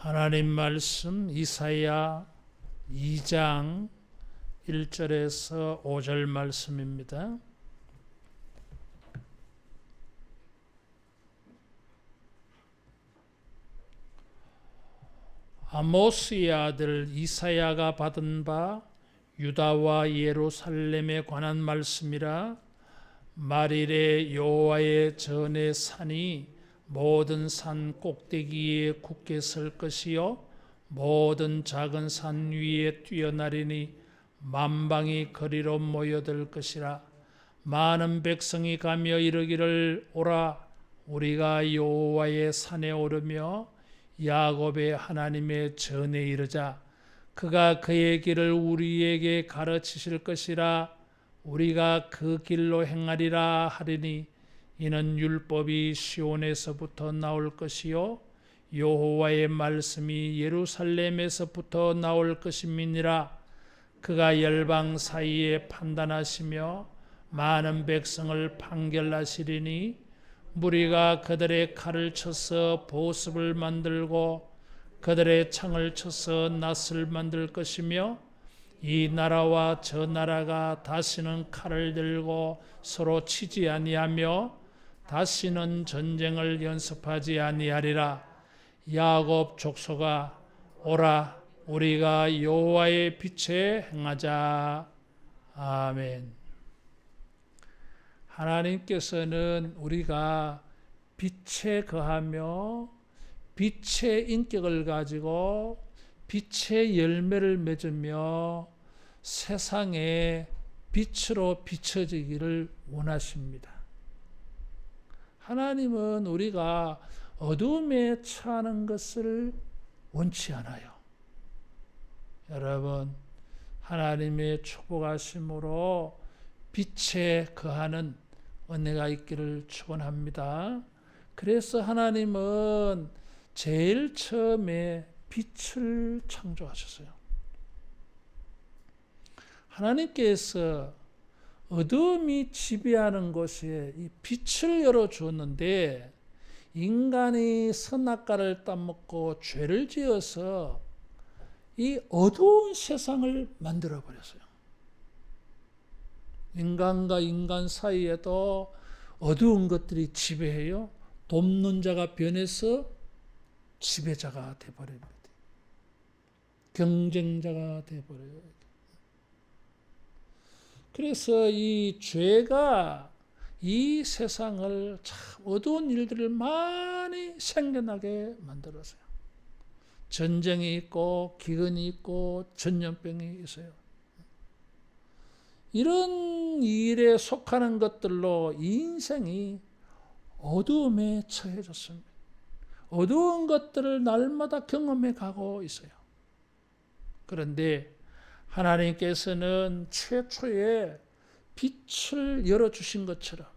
하나님 말씀 이사야 2장 1절에서 5절 말씀입니다. 아모스의 아들 이사야가 받은 바 유다와 예루살렘에 관한 말씀이라. 말일에 여호와의 전의 산이 모든 산 꼭대기에 굳게 설 것이요 모든 작은 산 위에 뛰어나리니 만방이 거리로 모여들 것이라. 많은 백성이 가며 이르기를 오라 우리가 여호와의 산에 오르며 야곱의 하나님의 전에 이르자. 그가 그의 길을 우리에게 가르치실 것이라. 우리가 그 길로 행하리라 하리니 이는 율법이 시온에서부터 나올 것이요 여호와의 말씀이 예루살렘에서부터 나올 것임이니라. 그가 열방 사이에 판단하시며 많은 백성을 판결하시리니 무리가 그들의 칼을 쳐서 보습을 만들고 그들의 창을 쳐서 낫을 만들 것이며 이 나라와 저 나라가 다시는 칼을 들고 서로 치지 아니하며 다시는 전쟁을 연습하지 아니하리라. 야곱 족속아 오라 우리가 여호와의 빛에 행하자. 아멘. 하나님께서는 우리가 빛에 거하며 빛의 인격을 가지고 빛의 열매를 맺으며 세상에 빛으로 비춰지기를 원하십니다. 하나님은 우리가 어둠에 처하는 것을 원치 않아요. 여러분, 하나님의 축복하심으로 빛에 거하는 은혜가 있기를 축원합니다. 그래서 하나님은 제일 처음에 빛을 창조하셨어요. 하나님께서 어둠이 지배하는 곳에 이 빛을 열어주었는데 인간이 선악과를 따먹고 죄를 지어서 이 어두운 세상을 만들어버렸어요. 인간과 인간 사이에도 어두운 것들이 지배해요. 돕는 자가 변해서 지배자가 되어버립니다. 경쟁자가 되어버려요. 그래서 이 죄가 이 세상을 참 어두운 일들을 많이 생겨나게 만들었어요. 전쟁이 있고 기근이 있고 전염병이 있어요. 이런 일에 속하는 것들로 인생이 어두움에 처해졌습니다. 어두운 것들을 날마다 경험해 가고 있어요. 그런데 하나님께서는 최초에 빛을 열어주신 것처럼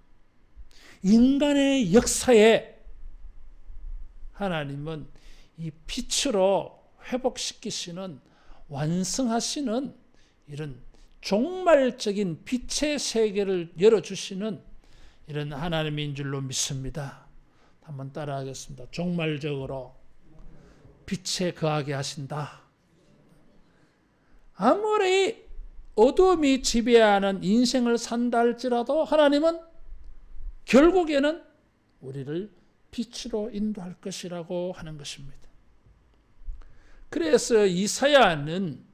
인간의 역사에 하나님은 이 빛으로 회복시키시는 완성하시는 이런 종말적인 빛의 세계를 열어주시는 이런 하나님인 줄로 믿습니다. 한번 따라하겠습니다. 종말적으로 빛에 거하게 하신다. 아무리 어둠이 지배하는 인생을 산다 할지라도 하나님은 결국에는 우리를 빛으로 인도할 것이라고 하는 것입니다. 그래서 이사야는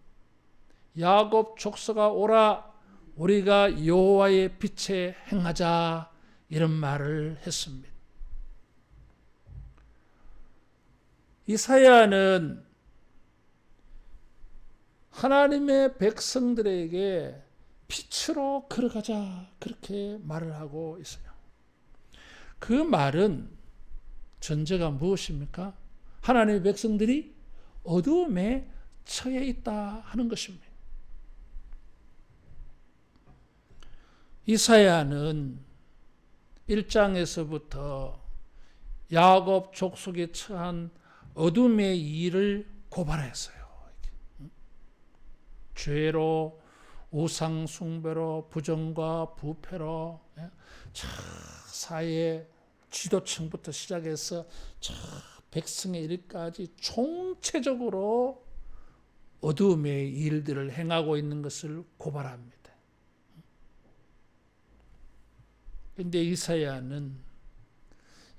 야곱 족속아 오라 우리가 여호와의 빛에 행하자 이런 말을 했습니다. 이사야는 하나님의 백성들에게 빛으로 걸어가자 그렇게 말을 하고 있어요. 그 말은 전제가 무엇입니까? 하나님의 백성들이 어두움에 처해 있다 하는 것입니다. 이사야는 1장에서부터 야곱 족속에 처한 어둠의 일을 고발했어요. 죄로, 우상 숭배로, 부정과 부패로 사회 지도층부터 시작해서 백성의 일까지 총체적으로 어두움의 일들을 행하고 있는 것을 고발합니다. 그런데 이사야는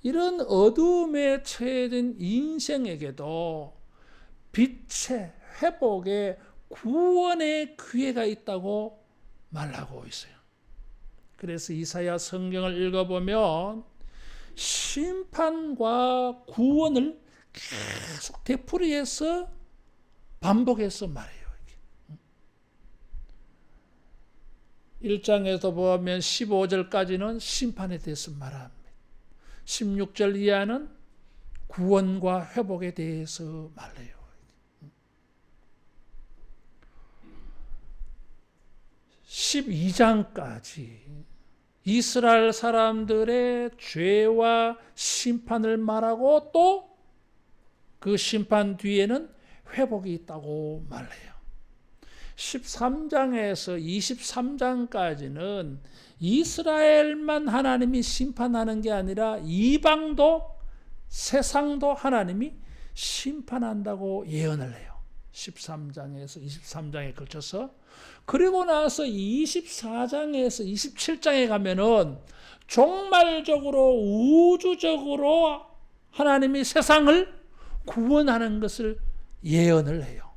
이런 어두움에 처해진 인생에게도 빛의 회복의 구원의 기회가 있다고 말하고 있어요. 그래서 이사야 성경을 읽어보면 심판과 구원을 계속 되풀이해서 반복해서 말해요. 1장에서 보면 15절까지는 심판에 대해서 말합니다. 16절 이하는 구원과 회복에 대해서 말해요. 12장까지 이스라엘 사람들의 죄와 심판을 말하고 또 그 심판 뒤에는 회복이 있다고 말해요. 13장에서 23장까지는 이스라엘만 하나님이 심판하는 게 아니라 이방도 세상도 하나님이 심판한다고 예언을 해요. 13장에서 23장에 걸쳐서. 그리고 나서 24장에서 27장에 가면은 종말적으로 우주적으로 하나님이 세상을 구원하는 것을 예언을 해요.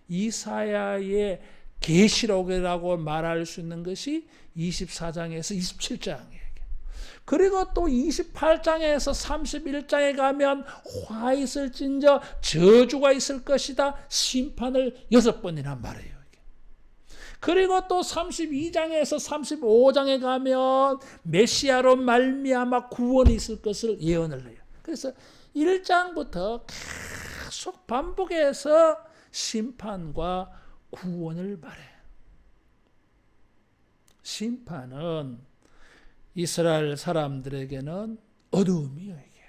이사야의 계시록이라고 말할 수 있는 것이 24장에서 27장이에요. 그리고 또 28장에서 31장에 가면 화 있을진저 저주가 있을 것이다. 심판을 6번이나 말해요. 그리고 또 32장에서 35장에 가면 메시아로 말미암아 구원이 있을 것을 예언을 해요. 그래서 1장부터 계속 반복해서 심판과 구원을 말해. 심판은 이스라엘 사람들에게는 어두움이에요. 이게.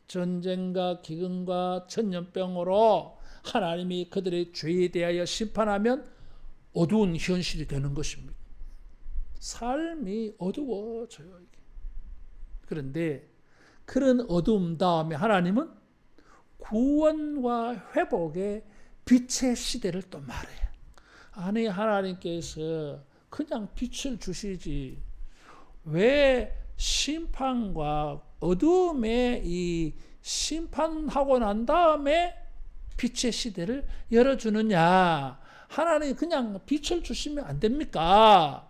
전쟁과 기근과 전염병으로 하나님이 그들의 죄에 대하여 심판하면 어두운 현실이 되는 것입니다. 삶이 어두워져요. 이게. 그런데 그런 어두움 다음에 하나님은 구원과 회복의 빛의 시대를 또 말해요. 아니 하나님께서 그냥 빛을 주시지 왜 심판과 어두움의 이 심판하고 난 다음에 빛의 시대를 열어주느냐. 하나님 그냥 빛을 주시면 안 됩니까?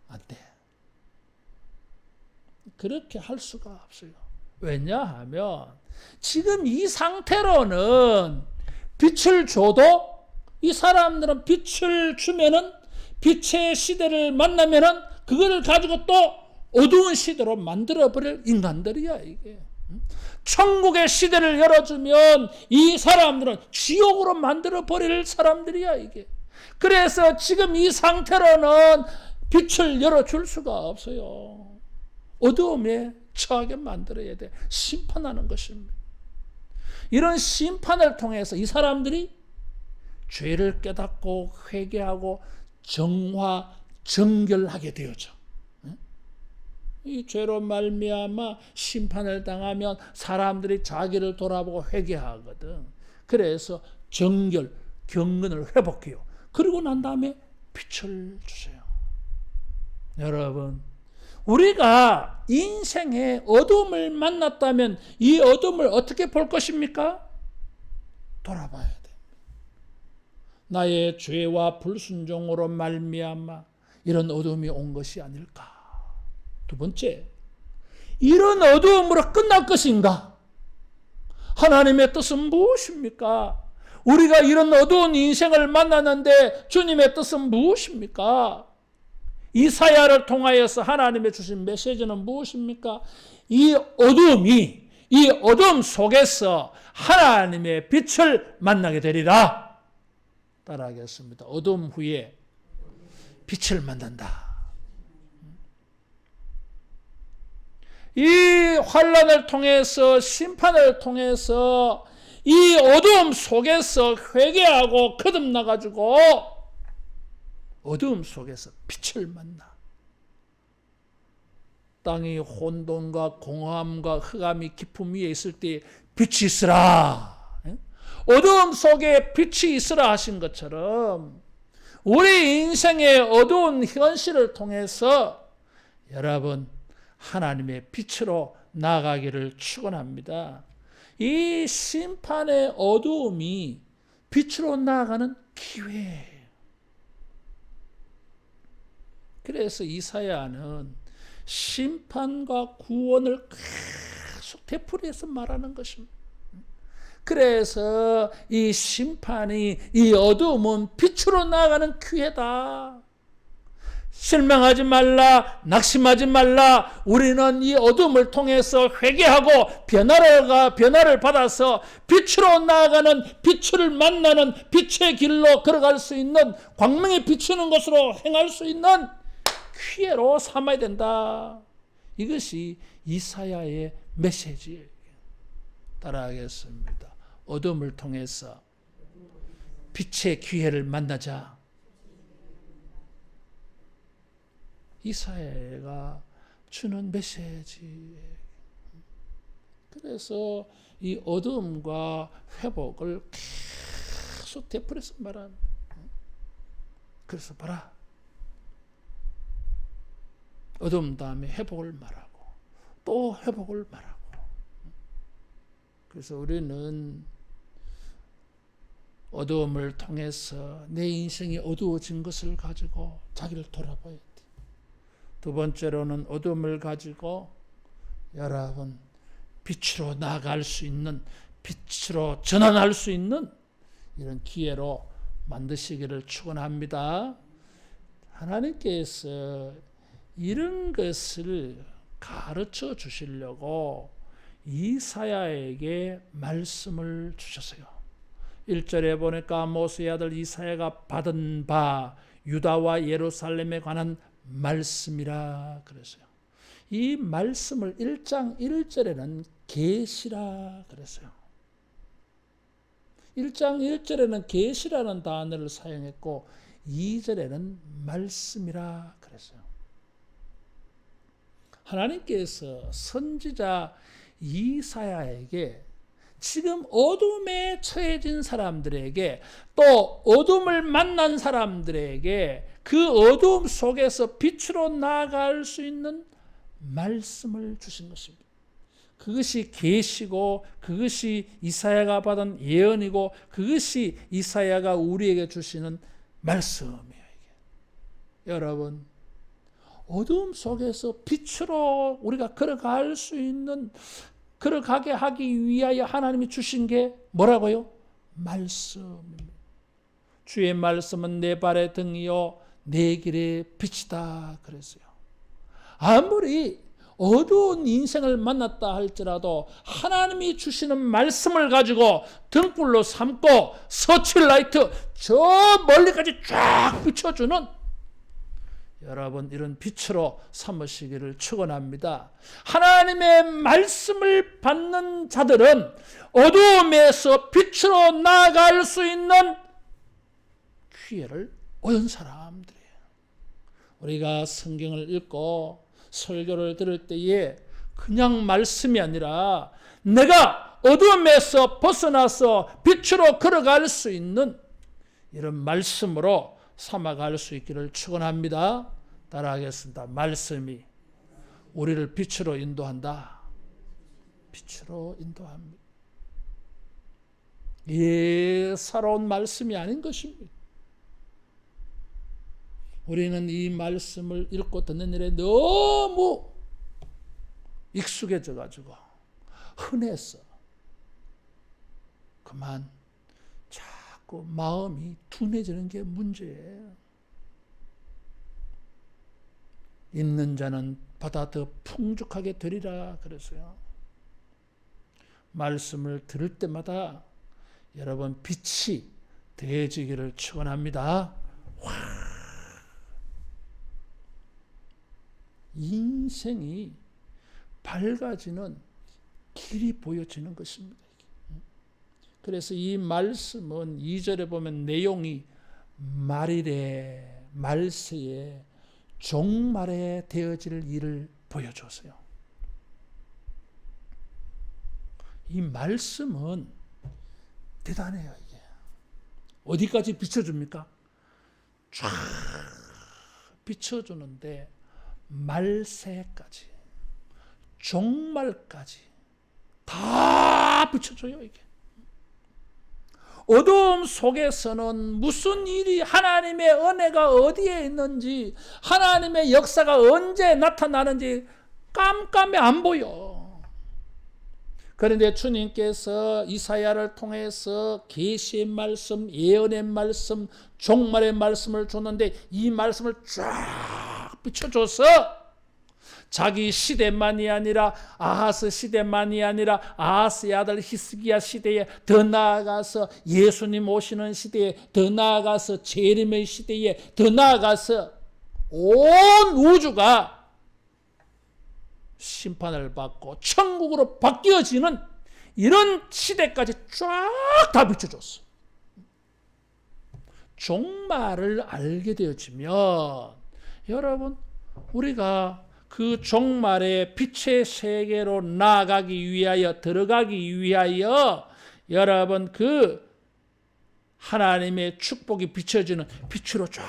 안 돼. 그렇게 할 수가 없어요. 왜냐하면 지금 이 상태로는 빛을 줘도 이 사람들은 빛을 주면은 빛의 시대를 만나면은 그거를 가지고 또 어두운 시대로 만들어버릴 인간들이야 이게. 천국의 시대를 열어주면 이 사람들은 지옥으로 만들어버릴 사람들이야 이게. 그래서 지금 이 상태로는 빛을 열어줄 수가 없어요. 어두움에 처하게 만들어야 돼. 심판하는 것입니다. 이런 심판을 통해서 이 사람들이 죄를 깨닫고 회개하고 정화, 정결하게 되어져. 이 죄로 말미암아 심판을 당하면 사람들이 자기를 돌아보고 회개하거든. 그래서 정결, 경건을 회복해요. 그리고 난 다음에 빛을 주세요. 여러분, 우리가 인생의 어둠을 만났다면 이 어둠을 어떻게 볼 것입니까? 돌아봐야 돼. 나의 죄와 불순종으로 말미암아 이런 어둠이 온 것이 아닐까. 두 번째, 이런 어두움으로 끝날 것인가? 하나님의 뜻은 무엇입니까? 우리가 이런 어두운 인생을 만났는데 주님의 뜻은 무엇입니까? 이사야를 통하여서 하나님의 주신 메시지는 무엇입니까? 이 어둠 속에서 하나님의 빛을 만나게 되리라. 따라하겠습니다. 어둠 후에 빛을 만난다. 이 환난을 통해서 심판을 통해서 이 어두움 속에서 회개하고 거듭나가지고 어두움 속에서 빛을 만나. 땅이 혼돈과 공허함과 흑암이 깊음 위에 있을 때 빛이 있으라. 어두움 속에 빛이 있으라 하신 것처럼 우리 인생의 어두운 현실을 통해서 여러분 하나님의 빛으로 나아가기를 축원합니다. 이 심판의 어두움이 빛으로 나아가는 기회예요. 그래서 이사야는 심판과 구원을 계속 되풀이해서 말하는 것입니다. 그래서 이 심판이, 이 어두움은 빛으로 나아가는 기회다. 실망하지 말라, 낙심하지 말라. 우리는 이 어둠을 통해서 회개하고 변화를 받아서 빛으로 나아가는, 빛을 만나는 빛의 길로 걸어갈 수 있는, 광명이 비추는 것으로 행할 수 있는 기회로 삼아야 된다. 이것이 이사야의 메시지예요. 따라하겠습니다. 어둠을 통해서 빛의 기회를 만나자. 이사야가 주는 메시지. 그래서 이 어둠과 회복을 계속 되풀이해서 말한. 그래서 봐라. 어둠 다음에 회복을 말하고 또 회복을 말하고. 그래서 우리는 어두움을 통해서 내 인생이 어두워진 것을 가지고 자기를 돌아봐야 돼. 두 번째로는 어둠을 가지고 여러분 빛으로 나아갈 수 있는, 빛으로 전환할 수 있는 이런 기회로 만드시기를 축원합니다. 하나님께서 이런 것을 가르쳐 주시려고 이사야에게 말씀을 주셨어요. 1절에 보니까 아모스의 아들 이사야가 받은 바 유다와 예루살렘에 관한 말씀이라 그랬어요. 이 말씀을 1장 1절에는 계시라 그랬어요. 1장 1절에는 계시라는 단어를 사용했고 2절에는 말씀이라 그랬어요. 하나님께서 선지자 이사야에게 지금 어둠에 처해진 사람들에게 또 어둠을 만난 사람들에게 그 어둠 속에서 빛으로 나아갈 수 있는 말씀을 주신 것입니다. 그것이 계시고 그것이 이사야가 받은 예언이고 그것이 이사야가 우리에게 주시는 말씀이에요. 이게. 여러분 어둠 속에서 빛으로 우리가 걸어갈 수 있는, 걸어가게 하기 위하여 하나님이 주신 게 뭐라고요? 말씀입니다. 주의 말씀은 내 발의 등이요 내 길의 빛이다 그랬어요. 아무리 어두운 인생을 만났다 할지라도 하나님이 주시는 말씀을 가지고 등불로 삼고 서칠라이트 저 멀리까지 쫙 비춰주는 여러분 이런 빛으로 삼으시기를 축원합니다. 하나님의 말씀을 받는 자들은 어두움에서 빛으로 나아갈 수 있는 기회를 얻은 사람들이에요. 우리가 성경을 읽고 설교를 들을 때에 그냥 말씀이 아니라 내가 어두움에서 벗어나서 빛으로 걸어갈 수 있는 이런 말씀으로 삼아갈 수 있기를 축원합니다. 따라하겠습니다. 말씀이 우리를 빛으로 인도한다. 빛으로 인도합니다. 살아온 말씀이 아닌 것입니다. 우리는 이 말씀을 읽고 듣는 일에 너무 익숙해져 가지고 흔해서 그만 자꾸 마음이 둔해지는 게 문제예요. 있는 자는 보다 더 풍족하게 되리라 그랬어요. 말씀을 들을 때마다 여러분 빛이 더해지기를 축원합니다. 인생이 밝아지는 길이 보여지는 것입니다. 그래서 이 말씀은 2절에 보면 내용이 말이래, 말세에 종말에 되어질 일을 보여줬어요. 이 말씀은 대단해요. 이게 어디까지 비춰줍니까? 쫙 비춰주는데 말세까지, 종말까지 다 비춰줘요. 이게 어두움 속에서는 무슨 일이, 하나님의 은혜가 어디에 있는지, 하나님의 역사가 언제 나타나는지 깜깜해 안 보여. 그런데 주님께서 이사야를 통해서 계시의 말씀, 예언의 말씀, 종말의 말씀을 줬는데 이 말씀을 쫙 비춰줘서 자기 시대만이 아니라 아하스 시대만이 아니라 아하스의 아들 히스기야 시대에, 더 나아가서 예수님 오시는 시대에, 더 나아가서 재림의 시대에, 더 나아가서 온 우주가 심판을 받고 천국으로 바뀌어지는 이런 시대까지 쫙 다 비춰줬어. 종말을 알게 되어지면 여러분, 우리가 그 종말의 빛의 세계로 나아가기 위하여, 들어가기 위하여 여러분 그 하나님의 축복이 비춰지는 빛으로 쫙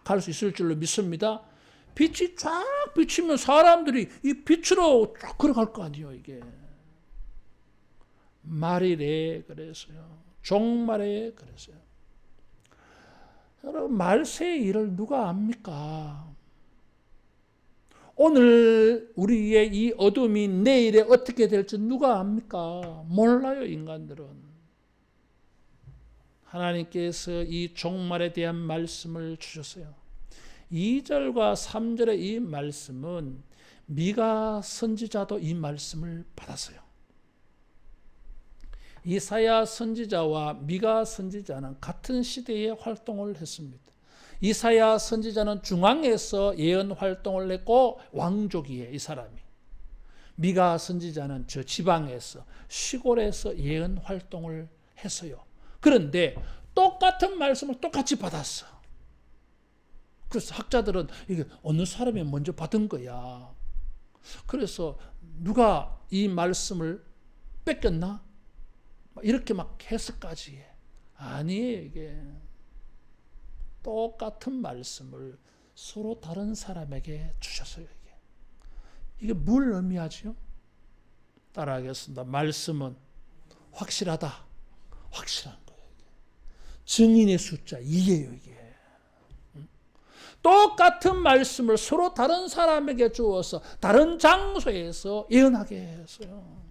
갈 수 있을 줄로 믿습니다. 빛이 쫙 비치면 사람들이 이 빛으로 쫙 걸어갈 거 아니에요. 이게 말일에 그래서요, 종말에 그래서요. 여러분, 말세의 일을 누가 압니까? 오늘 우리의 이 어둠이 내일에 어떻게 될지 누가 압니까? 몰라요. 인간들은. 하나님께서 이 종말에 대한 말씀을 주셨어요. 2절과 3절의 이 말씀은 미가 선지자도 이 말씀을 받았어요. 이사야 선지자와 미가 선지자는 같은 시대에 활동을 했습니다. 이사야 선지자는 중앙에서 예언 활동을 했고 왕족이에요, 이 사람이. 미가 선지자는 저 지방에서, 시골에서 예언 활동을 했어요. 그런데 똑같은 말씀을 똑같이 받았어. 그래서 학자들은 이게 어느 사람이 먼저 받은 거야. 그래서 누가 이 말씀을 뺏겼나? 이렇게 막 해석까지 해. 아니에요. 이게 똑같은 말씀을 서로 다른 사람에게 주셨어요. 이게 뭘 의미하죠? 따라하겠습니다. 말씀은 확실하다. 확실한 거예요. 증인의 숫자 2예요. 이게 똑같은 말씀을 서로 다른 사람에게 주어서 다른 장소에서 예언하게 했어요.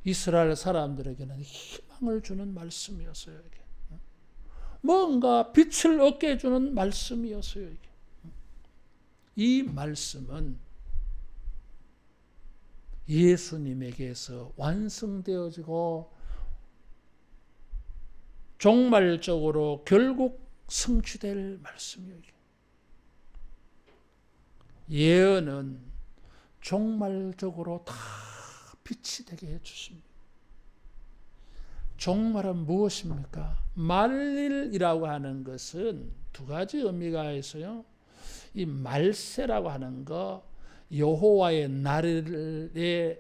이스라엘 사람들에게는 희망을 주는 말씀이었어요. 이게. 뭔가 빛을 얻게 해주는 말씀이었어요. 이게. 이 말씀은 예수님에게서 완성되어지고 종말적으로 결국 성취될 말씀이에요. 예언은 종말적으로 다 빛이 되게 해주십니다. 종말은 무엇입니까? 말일이라고 하는 것은 두 가지 의미가 있어요. 이 말세라고 하는 거, 여호와의 날의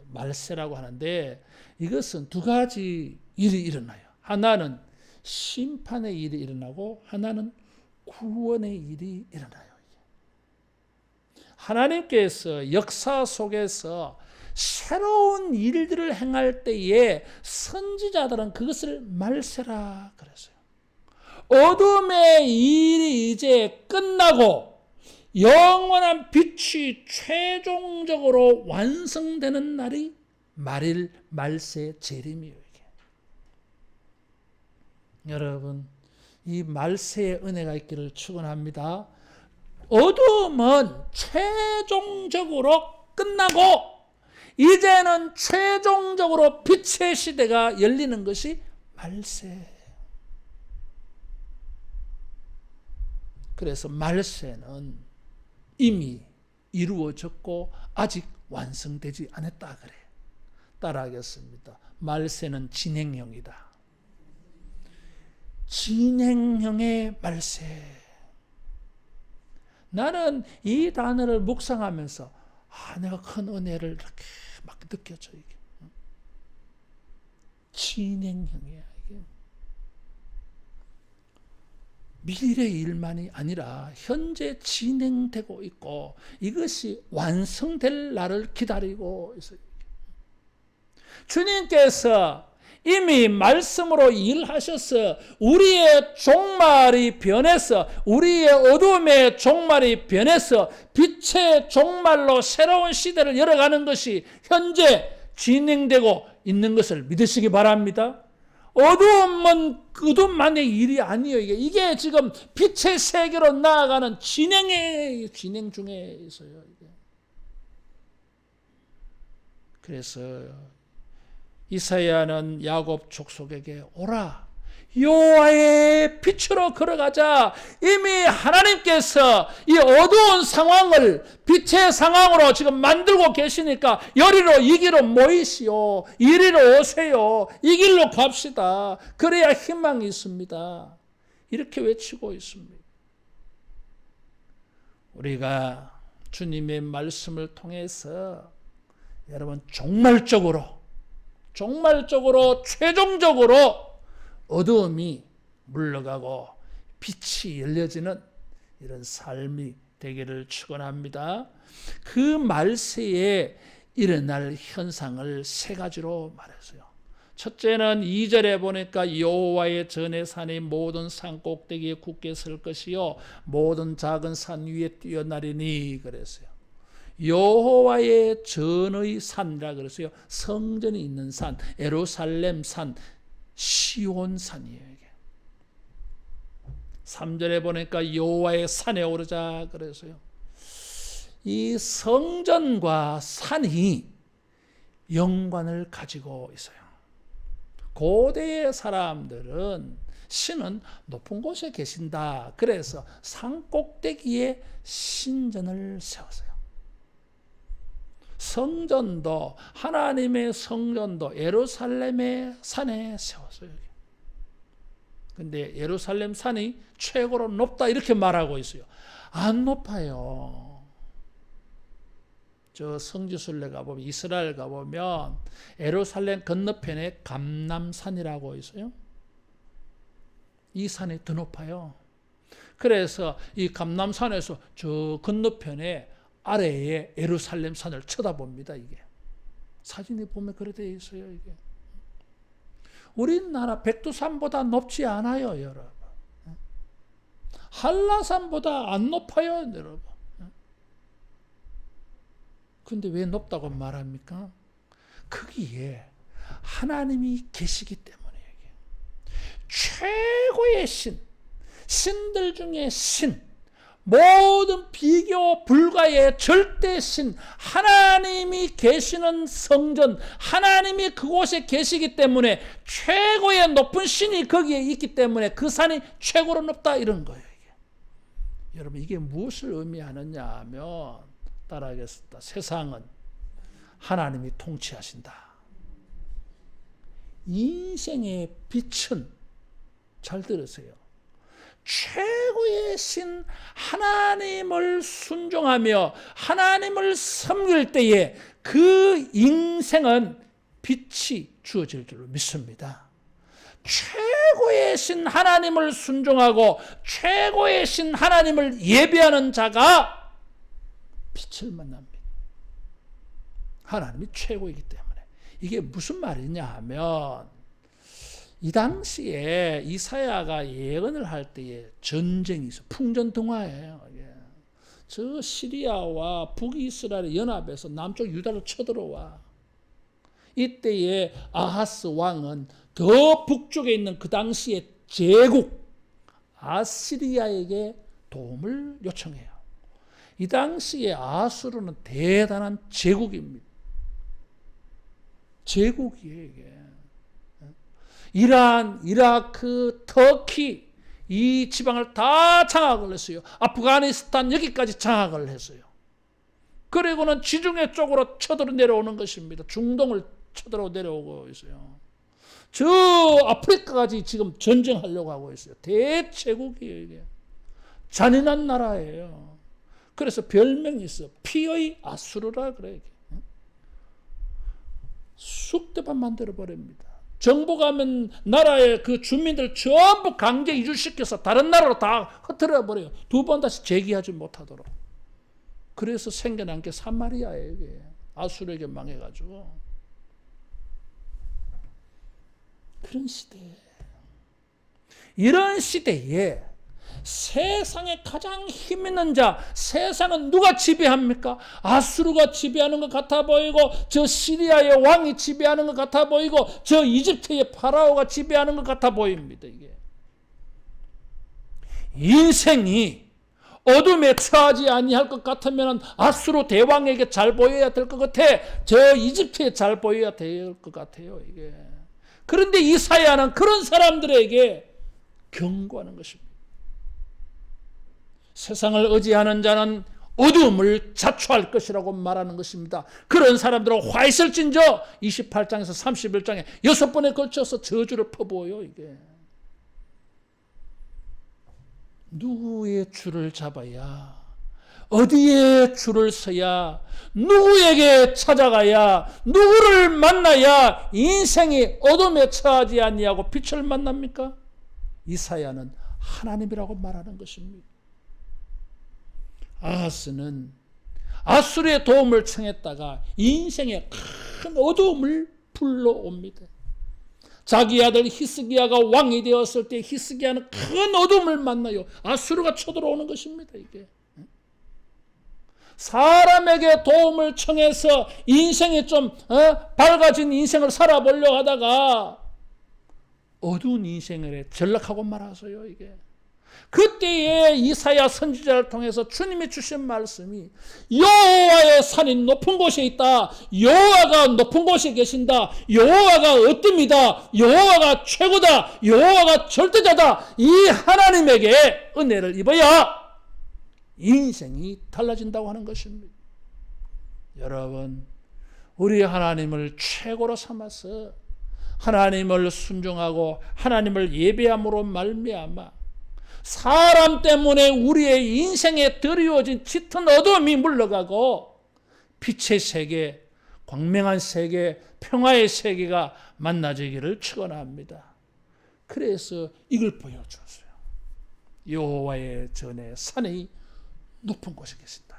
말세라고 하는데, 이것은 두 가지 일이 일어나요. 하나는 심판의 일이 일어나고 하나는 구원의 일이 일어나요. 하나님께서 역사 속에서 새로운 일들을 행할 때에 선지자들은 그것을 말세라 그랬어요. 어둠의 일이 이제 끝나고 영원한 빛이 최종적으로 완성되는 날이 말일 말세 재림이에요. 여러분, 이 말세의 은혜가 있기를 축원합니다. 어둠은 최종적으로 끝나고 이제는 최종적으로 빛의 시대가 열리는 것이 말세. 그래서 말세는 이미 이루어졌고 아직 완성되지 않았다 그래. 따라하겠습니다. 말세는 진행형이다. 진행형의 말세. 나는 이 단어를 묵상하면서 내가 큰 은혜를 이렇게 막 느껴져. 이게 진행형이야. 이게 미래의 일만이 아니라 현재 진행되고 있고 이것이 완성될 날을 기다리고 있어요. 주님께서 이미 말씀으로 일하셔서 우리의 종말이 변해서 우리의 어둠의 종말이 변해서 빛의 종말로 새로운 시대를 열어가는 것이 현재 진행되고 있는 것을 믿으시기 바랍니다. 어두움은 어둠만의 일이 아니에요. 이게 지금 빛의 세계로 나아가는 진행 중에 있어요. 그래서 이사야는 야곱 족속에게 오라, 여호와의 빛으로 걸어가자. 이미 하나님께서 이 어두운 상황을 빛의 상황으로 지금 만들고 계시니까 여리로 이 길로 모이시오, 이리로 오세요, 이 길로 갑시다. 그래야 희망이 있습니다. 이렇게 외치고 있습니다. 우리가 주님의 말씀을 통해서 여러분 종말적으로 최종적으로 어두움이 물러가고 빛이 열려지는 이런 삶이 되기를 축원합니다. 그 말세에 일어날 현상을 세 가지로 말했어요. 첫째는 2절에 보니까 여호와의 전의 산이 모든 산 꼭대기에 굳게 설 것이요 모든 작은 산 위에 뛰어나리니 그랬어요. 여호와의 전의 산이라 그랬어요. 성전이 있는 산, 예루살렘 산, 시온 산이에요. 이게. 3절에 보니까 여호와의 산에 오르자 그랬어요. 이 성전과 산이 연관을 가지고 있어요. 고대의 사람들은 신은 높은 곳에 계신다. 그래서 산 꼭대기에 신전을 세웠어요. 성전도 하나님의 성전도 예루살렘의 산에 세웠어요. 근데 예루살렘 산이 최고로 높다 이렇게 말하고 있어요. 안 높아요. 저 성지순례 가보면 이스라엘 가보면 예루살렘 건너편에 감람산이라고 있어요. 이 산이 더 높아요. 그래서 이 감람산에서 저 건너편에 아래에 예루살렘 산을 쳐다봅니다. 이게 사진에 보면 그렇게 되어 있어요. 이게 우리나라 백두산보다 높지 않아요, 여러분. 한라산보다 안 높아요, 여러분. 근데 왜 높다고 말합니까? 거기에 하나님이 계시기 때문에 최고의 신들 중에 신, 모든 비교 불가의 절대신 하나님이 계시는 성전, 하나님이 그곳에 계시기 때문에 최고의 높은 신이 거기에 있기 때문에 그 산이 최고로 높다 이런 거예요. 이게. 여러분 이게 무엇을 의미하느냐 하면 따라하겠습니다. 세상은 하나님이 통치하신다. 인생의 빛은 잘 들으세요. 최고의 신 하나님을 순종하며 하나님을 섬길 때에 그 인생은 빛이 주어질 줄로 믿습니다. 최고의 신 하나님을 순종하고 최고의 신 하나님을 예배하는 자가 빛을 만납니다. 하나님이 최고이기 때문에. 이게 무슨 말이냐 하면 이 당시에 이사야가 예언을 할 때에 전쟁이 있어. 풍전등화예요. 저 시리아와 북이스라엘 연합에서 남쪽 유다를 쳐들어와. 이때에 아하스 왕은 더 북쪽에 있는 그 당시의 제국 아시리아에게 도움을 요청해요. 이 당시에 아수르는 대단한 제국입니다. 제국이에요, 이게. 이란, 이라크, 터키 이 지방을 다 장악을 했어요. 아프가니스탄 여기까지 장악을 했어요. 그리고는 지중해 쪽으로 쳐들어 내려오는 것입니다. 중동을 쳐들어 내려오고 있어요. 저 아프리카까지 지금 전쟁하려고 하고 있어요. 대제국이에요, 이게. 잔인한 나라예요. 그래서 별명이 있어. 피의 아수르라 그래. 쑥대밭 만들어 버립니다. 정부 가면 나라의 그 주민들 전부 강제 이주시켜서 다른 나라로 다 흩어져 버려요. 두 번 다시 재기하지 못하도록. 그래서 생겨난 게 사마리아예요. 이게. 아수르에게 망해가지고. 그런 시대에, 이런 시대에 세상에 가장 힘 있는 자, 세상은 누가 지배합니까? 아수르가 지배하는 것 같아 보이고, 저 시리아의 왕이 지배하는 것 같아 보이고, 저 이집트의 파라오가 지배하는 것 같아 보입니다. 이게 인생이 어둠에 처하지 아니할 것 같으면 아수르 대왕에게 잘 보여야 될 것 같아. 저 이집트에 잘 보여야 될 것 같아요. 이게. 그런데 이사야는 그런 사람들에게 경고하는 것입니다. 세상을 의지하는 자는 어둠을 자초할 것이라고 말하는 것입니다. 그런 사람들은 화 있을진저 28장에서 31장에 6번에 걸쳐서 저주를 퍼부어요. 이게 누구의 줄을 잡아야, 어디에 줄을 서야, 누구에게 찾아가야, 누구를 만나야 인생이 어둠에 처하지 아니하고 빛을 만납니까? 이사야는 하나님이라고 말하는 것입니다. 아하스는 아수르의 도움을 청했다가 인생에 큰 어두움을 불러옵니다. 자기 아들 히스기야가 왕이 되었을 때 히스기야는 큰 어둠을 만나요. 아수르가 쳐들어오는 것입니다. 이게 사람에게 도움을 청해서 인생이 좀 밝아진 인생을 살아보려고 하다가 어두운 인생을 전락하고 말았어요. 이게 그때에 이사야 선지자를 통해서 주님이 주신 말씀이 여호와의 산이 높은 곳에 있다. 여호와가 높은 곳에 계신다. 여호와가 어뜸이다. 여호와가 최고다. 여호와가 절대자다. 이 하나님에게 은혜를 입어야 인생이 달라진다고 하는 것입니다. 여러분, 우리 하나님을 최고로 삼아서 하나님을 순종하고 하나님을 예배함으로 말미암아 사람 때문에 우리의 인생에 드리워진 짙은 어둠이 물러가고 빛의 세계, 광명한 세계, 평화의 세계가 만나지기를 축원합니다. 그래서 이걸 보여줬어요. 여호와의 전에 산이 높은 곳에 계신다.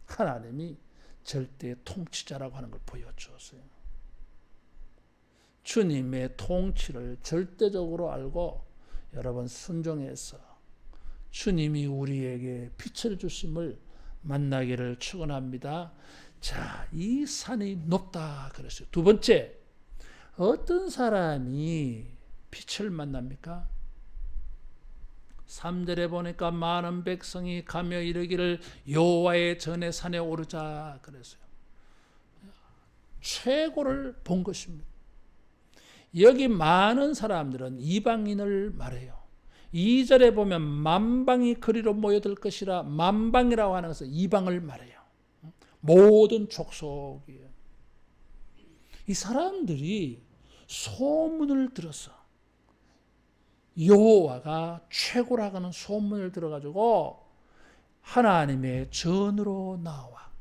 하나님이 절대 통치자라고 하는 걸 보여줬어요. 주님의 통치를 절대적으로 알고 여러분 순종해서 주님이 우리에게 빛을 주심을 만나기를 축원합니다. 자, 이 산이 높다 그랬어요. 두 번째, 어떤 사람이 빛을 만납니까? 3절에 보니까 많은 백성이 가며 이르기를 여호와의 전에 산에 오르자 그랬어요. 최고를 본 것입니다. 여기 많은 사람들은 이방인을 말해요. 2절에 보면 만방이 그리로 모여들 것이라, 만방이라고 하는 것은 이방을 말해요. 모든 족속이에요. 이 사람들이 소문을 들어서 여호와가 최고라고 하는 소문을 들어가지고 하나님의 전으로 나와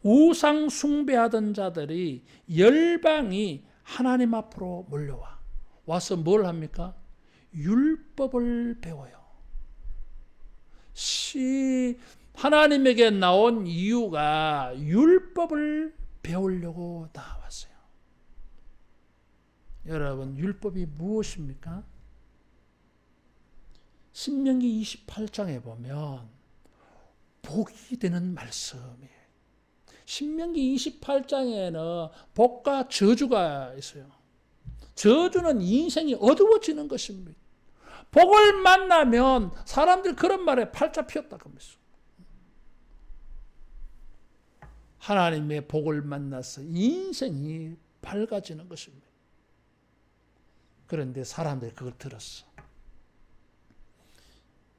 우상 숭배하던 자들이 열방이 하나님 앞으로 몰려와 와서 뭘 합니까? 율법을 배워요. 하나님에게 나온 이유가 율법을 배우려고 나왔어요. 여러분, 율법이 무엇입니까? 신명기 28장에 보면 복이 되는 말씀이에요. 신명기 28장에는 복과 저주가 있어요. 저주는 인생이 어두워지는 것입니다. 복을 만나면 사람들이 그런 말에 팔자 피었다고 하면서 하나님의 복을 만나서 인생이 밝아지는 것입니다. 그런데 사람들이 그걸 들었어.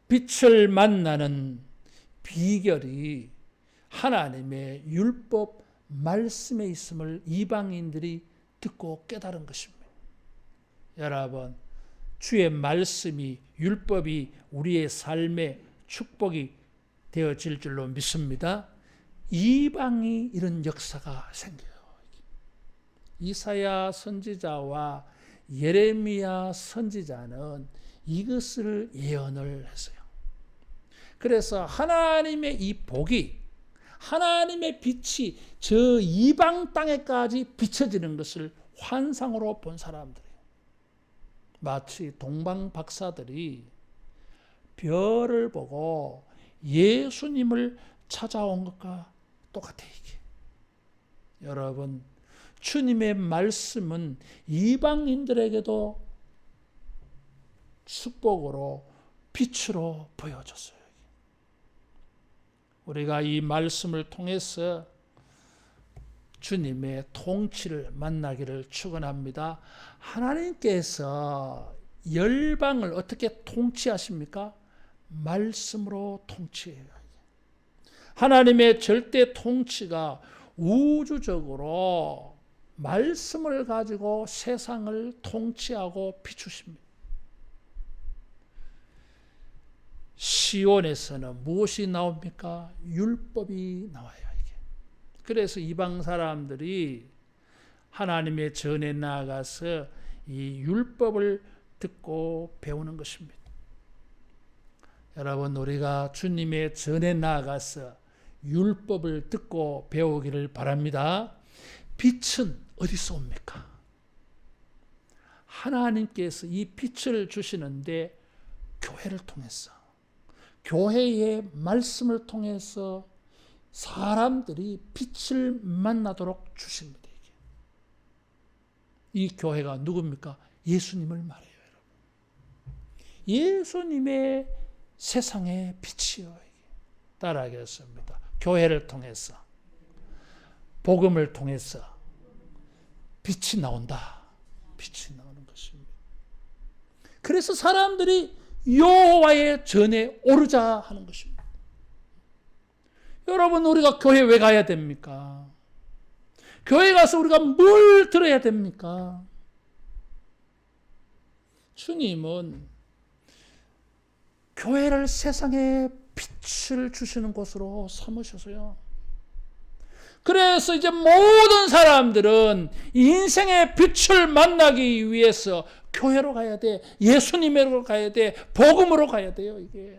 빛을 만나는 비결이 하나님의 율법 말씀에 있음을 이방인들이 듣고 깨달은 것입니다. 여러분, 주의 말씀이, 율법이 우리의 삶의 축복이 되어질 줄로 믿습니다. 이방이 이런 역사가 생겨요. 이사야 선지자와 예레미야 선지자는 이것을 예언을 했어요. 그래서 하나님의 이 복이, 하나님의 빛이 저 이방 땅에까지 비춰지는 것을 환상으로 본 사람들이에요. 마치 동방 박사들이 별을 보고 예수님을 찾아온 것과 똑같아요. 이게. 여러분, 주님의 말씀은 이방인들에게도 축복으로 빛으로 보여줬어요. 우리가 이 말씀을 통해서 주님의 통치를 만나기를 축원합니다. 하나님께서 열방을 어떻게 통치하십니까? 말씀으로 통치해요. 하나님의 절대 통치가 우주적으로 말씀을 가지고 세상을 통치하고 비추십니다. 시온에서는 무엇이 나옵니까? 율법이 나와요. 이게. 그래서 이방 사람들이 하나님의 전에 나아가서 이 율법을 듣고 배우는 것입니다. 여러분, 우리가 주님의 전에 나아가서 율법을 듣고 배우기를 바랍니다. 빛은 어디서 옵니까? 하나님께서 이 빛을 주시는데 교회를 통해서, 교회의 말씀을 통해서 사람들이 빛을 만나도록 주십니다. 이 교회가 누굽니까? 예수님을 말해요, 여러분. 예수님의 세상의 빛이요. 따라하겠습니다. 교회를 통해서, 복음을 통해서 빛이 나온다. 빛이 나오는 것입니다. 그래서 사람들이 여호와의 전에 오르자 하는 것입니다. 여러분, 우리가 교회 왜 가야 됩니까? 교회 가서 우리가 뭘 들어야 됩니까? 주님은 교회를 세상에 빛을 주시는 곳으로 삼으셔서요. 그래서 이제 모든 사람들은 인생의 빛을 만나기 위해서 교회로 가야 돼. 예수님으로 가야 돼. 복음으로 가야 돼요, 이게.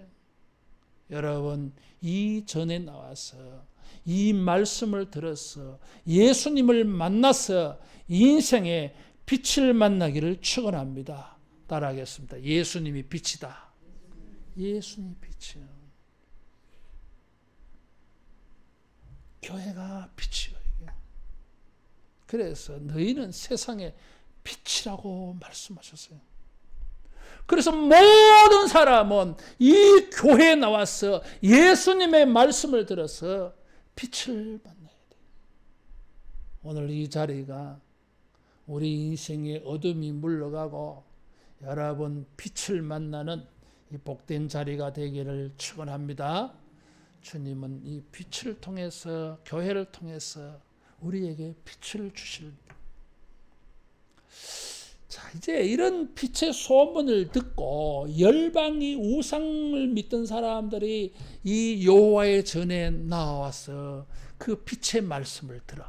여러분, 이 전에 나와서 이 말씀을 들어서 예수님을 만나서 인생의 빛을 만나기를 축원합니다. 따라하겠습니다. 예수님이 빛이다. 예수님이 빛이요. 교회가 빛이요. 이게. 그래서 너희는 세상의 빛이라고 말씀하셨어요. 그래서 모든 사람은 이 교회에 나와서 예수님의 말씀을 들어서 빛을 만나야 돼요. 오늘 이 자리가 우리 인생의 어둠이 물러가고 여러분 빛을 만나는 이 복된 자리가 되기를 축원합니다. 주님은 이 빛을 통해서, 교회를 통해서 우리에게 빛을 주십니다. 자, 이제 이런 빛의 소문을 듣고 열방이 우상을 믿던 사람들이 이 여호와의 전에 나와서 그 빛의 말씀을 들어.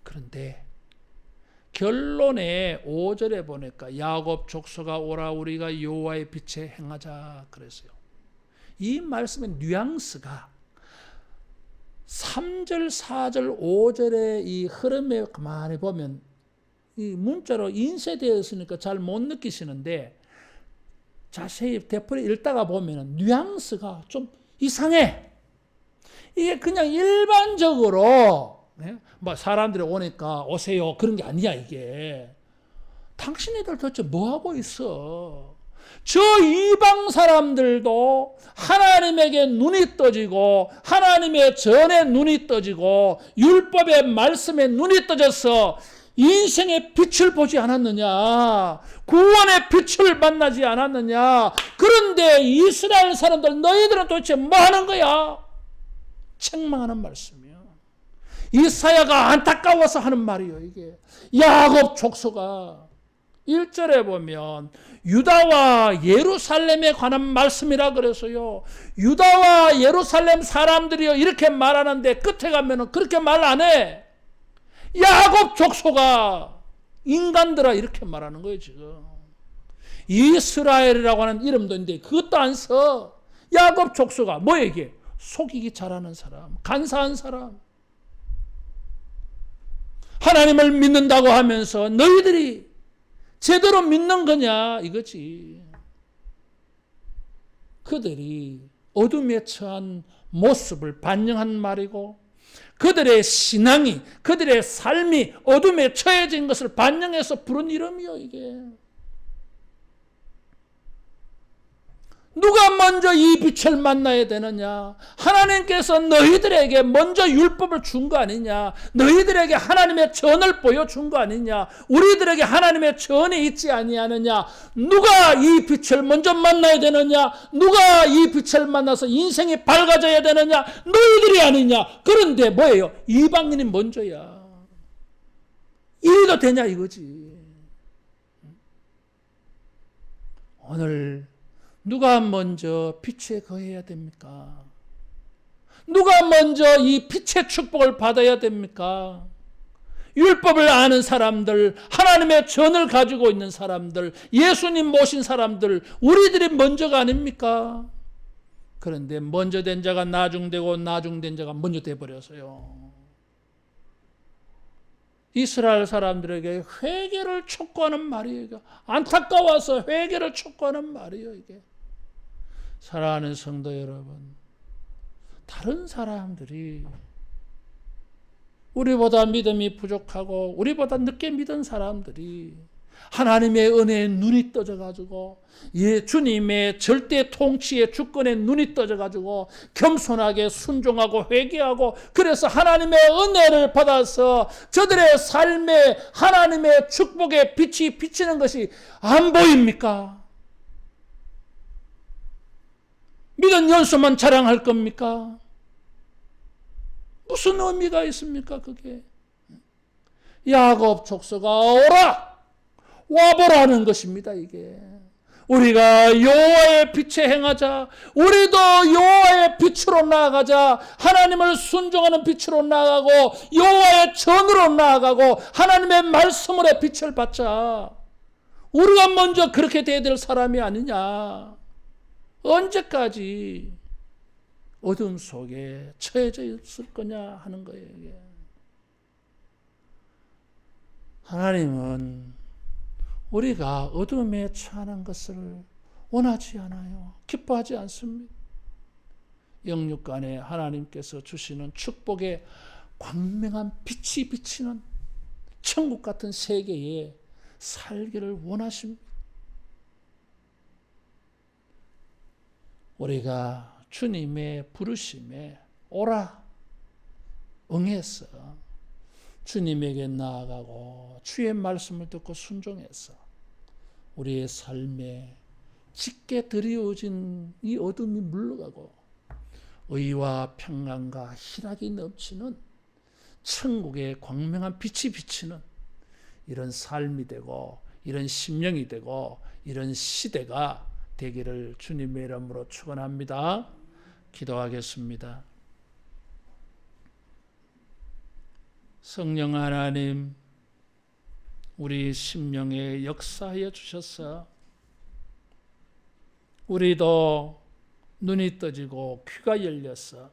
그런데 결론에 5절에 보니까 야곱 족속아 오라 우리가 여호와의 빛에 행하자 그랬어요. 이 말씀의 뉘앙스가 3절, 4절, 5절의 이 흐름에 가만히 보면 이 문자로 인쇄되어 있으니까 잘 못 느끼시는데 자세히 대풀이 읽다가 보면 뉘앙스가 좀 이상해. 이게 그냥 일반적으로 뭐 사람들이 오니까 오세요 그런 게 아니야. 이게 당신네들 도대체 뭐하고 있어? 저 이방 사람들도 하나님에게 눈이 떠지고 하나님의 전에 눈이 떠지고 율법의 말씀에 눈이 떠져서 인생의 빛을 보지 않았느냐? 구원의 빛을 만나지 않았느냐? 그런데 이스라엘 사람들 너희들은 도대체 뭐 하는 거야? 책망하는 말씀이요. 이사야가 안타까워서 하는 말이요. 이게 야곱 족속아 1절에 보면 유다와 예루살렘에 관한 말씀이라 그래서요. 유다와 예루살렘 사람들이요 이렇게 말하는데 끝에 가면은 그렇게 말 안 해. 야곱 족속아 인간들아 이렇게 말하는 거예요 지금. 이스라엘이라고 하는 이름도 있는데 그것도 안 써. 야곱 족속아 뭐야 이게? 속이기 잘하는 사람, 간사한 사람. 하나님을 믿는다고 하면서 너희들이 제대로 믿는 거냐 이거지. 그들이 어둠에 처한 모습을 반영한 말이고 그들의 신앙이 그들의 삶이 어둠에 처해진 것을 반영해서 부른 이름이요 이게. 누가 먼저 이 빛을 만나야 되느냐? 하나님께서 너희들에게 먼저 율법을 준 거 아니냐? 너희들에게 하나님의 전을 보여준 거 아니냐? 우리들에게 하나님의 전이 있지 아니하느냐? 누가 이 빛을 먼저 만나야 되느냐? 누가 이 빛을 만나서 인생이 밝아져야 되느냐? 너희들이 아니냐? 그런데 뭐예요? 이방인이 먼저야. 이래도 되냐 이거지. 오늘 누가 먼저 빛에 거해야 됩니까? 누가 먼저 이 빛의 축복을 받아야 됩니까? 율법을 아는 사람들, 하나님의 전을 가지고 있는 사람들, 예수님 모신 사람들, 우리들이 먼저가 아닙니까? 그런데 먼저 된 자가 나중되고 나중된 자가 먼저 돼버려서요. 이스라엘 사람들에게 회개를 촉구하는 말이에요. 안타까워서 회개를 촉구하는 말이에요. 이게. 사랑하는 성도 여러분, 다른 사람들이 우리보다 믿음이 부족하고 우리보다 늦게 믿은 사람들이 하나님의 은혜에 눈이 떠져가지고 주님의 절대 통치의 주권에 눈이 떠져가지고 겸손하게 순종하고 회개하고 그래서 하나님의 은혜를 받아서 저들의 삶에 하나님의 축복의 빛이 비치는 것이 안 보입니까? 믿은 연수만 자랑할 겁니까? 무슨 의미가 있습니까 그게? 야곱 족속아 오라! 와보라는 것입니다 이게. 우리가 여호와의 빛에 행하자. 우리도 여호와의 빛으로 나아가자. 하나님을 순종하는 빛으로 나아가고 여호와의 전으로 나아가고 하나님의 말씀으로 빛을 받자. 우리가 먼저 그렇게 돼야 될 사람이 아니냐. 언제까지 어둠 속에 처해져 있을 거냐 하는 거예요. 이게. 하나님은 우리가 어둠에 처하는 것을 원하지 않아요. 기뻐하지 않습니다. 영육간에 하나님께서 주시는 축복의 광명한 빛이 비치는 천국 같은 세계에 살기를 원하십니다. 우리가 주님의 부르심에 오라 응해서 주님에게 나아가고 주의 말씀을 듣고 순종해서 우리의 삶에 짙게 드리워진 이 어둠이 물러가고 의와 평안과 희락이 넘치는 천국의 광명한 빛이 비치는 이런 삶이 되고 이런 심령이 되고 이런 시대가 되기를 주님의 이름으로 축원합니다. 기도하겠습니다. 성령 하나님, 우리 심령에 역사하여 주셔서 우리도 눈이 떠지고 귀가 열려서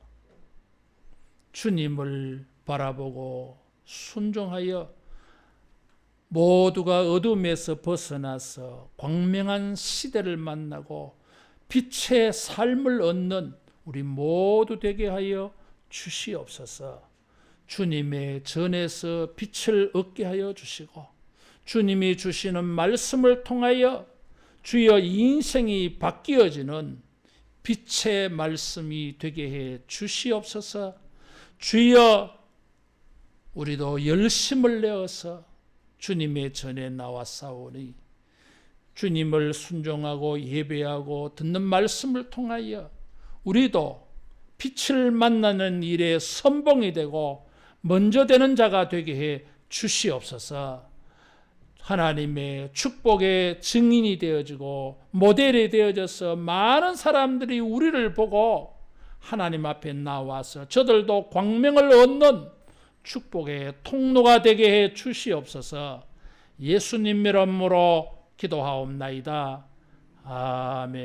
주님을 바라보고 순종하여 모두가 어둠에서 벗어나서 광명한 시대를 만나고 빛의 삶을 얻는 우리 모두 되게 하여 주시옵소서. 주님의 전에서 빛을 얻게 하여 주시고 주님이 주시는 말씀을 통하여 주여 인생이 바뀌어지는 빛의 말씀이 되게 해 주시옵소서. 주여 우리도 열심을 내어서 주님의 전에 나왔사오니 주님을 순종하고 예배하고 듣는 말씀을 통하여 우리도 빛을 만나는 일에 선봉이 되고 먼저 되는 자가 되게 해 주시옵소서. 하나님의 축복의 증인이 되어지고 모델이 되어져서 많은 사람들이 우리를 보고 하나님 앞에 나와서 저들도 광명을 얻는 축복의 통로가 되게 해 주시옵소서. 예수님 이름으로 기도하옵나이다. 아멘.